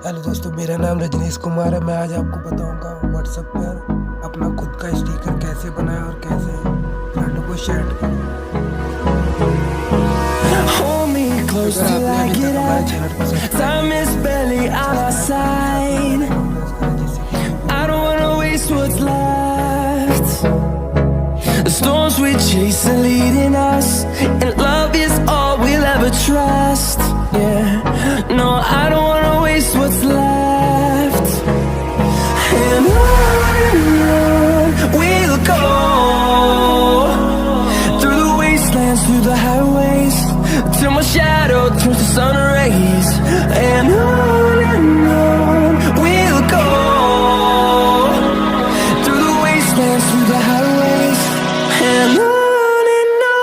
Hello दोस्तों, मेरा नाम रजनीश कुमार है। मैं आज आपको बताऊंगा व्हाट्सएप पर अपना खुद का स्टिकर कैसे बनाएं और कैसे फ्रेंड को शेयर करें। अगर आपने अभी तक हमारे चैनल को subscribe The storms we chase are leading us, and love is all we'll ever trust. Yeah, no, I don't wanna waste what's left. And on we'll go, through the wastelands, through the highways, till my shadow turns to sun rays. And on we'll go, through the wastelands, through the highways, and on we'll go.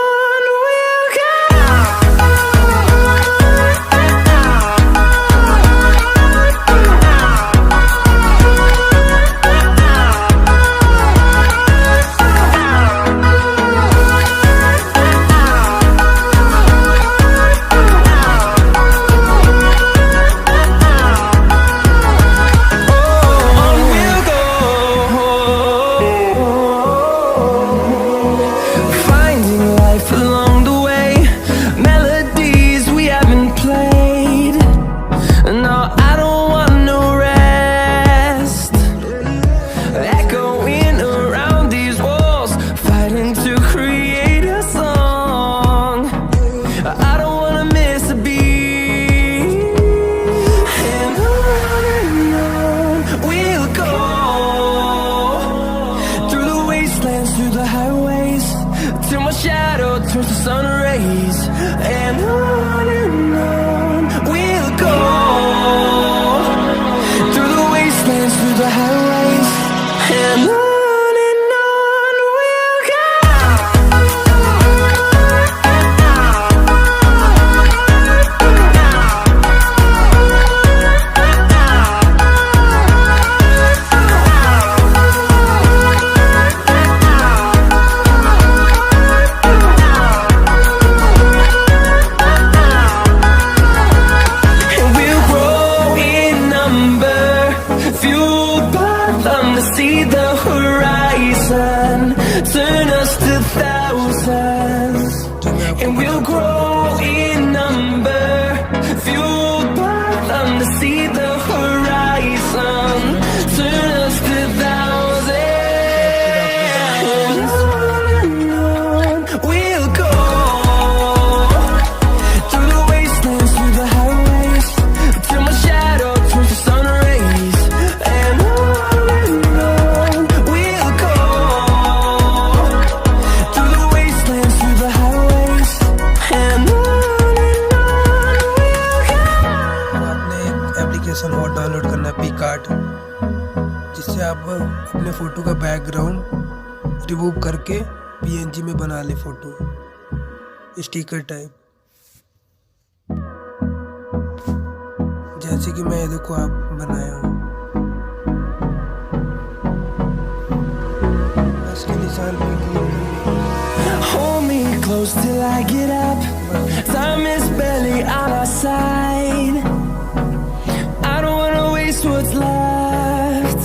Through the highways, till my shadow turns to sun rays. And on we'll go, through the wastelands, through the highways, and on we'll go. See the horizon, turn us to thousands, and we'll grow in number, fueled by them to see the horizon, turn us to thousands, and on we'll go, through the wastelands, through the highways, till my shadow turns to sun rays. And और download करना है PicsArt, जिससे आप अपने photo का background remove करके PNG में बना ले फोटो स्टिकर टाइप। जैसे कि मैं देखो आप बनाया हूँ, इसके निशान पे क्लिक करिए। hold me close till I get up, time is barely on our side. What's left?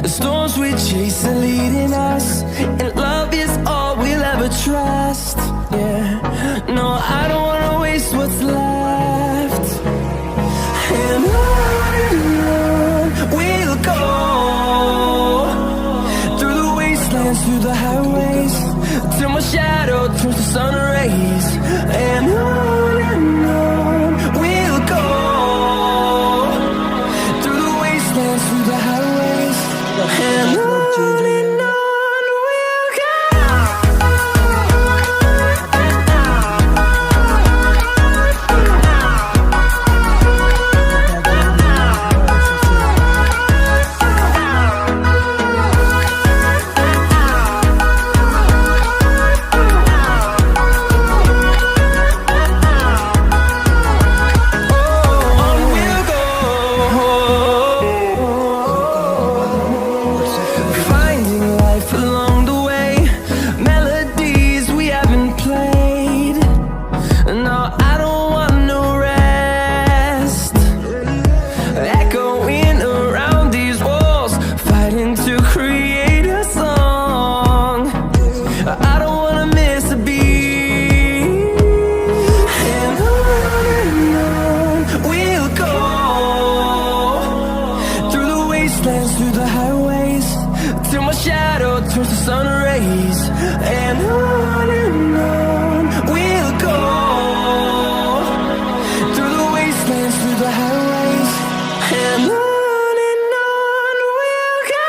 The storms we chase are leading us, and love is all we'll ever trust. Yeah, no, I don't wanna waste what's left. And on we'll go, through the wastelands, through the highways, till my shadow turns to sun rays. And on we'll go, through the highways, and on we'll go. go through the wastelands, through the highways, till my shadow turns to sun rays. And on we'll go through the wastelands, through the highways, and on we'll go.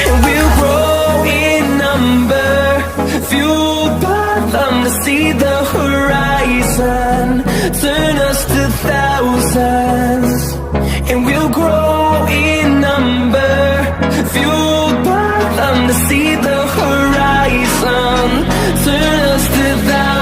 And we'll grow in number, fueled by them to see the horizon, turn us to thousands. And we'll grow in number, fueled by them to see the horizon, turn us to thousands.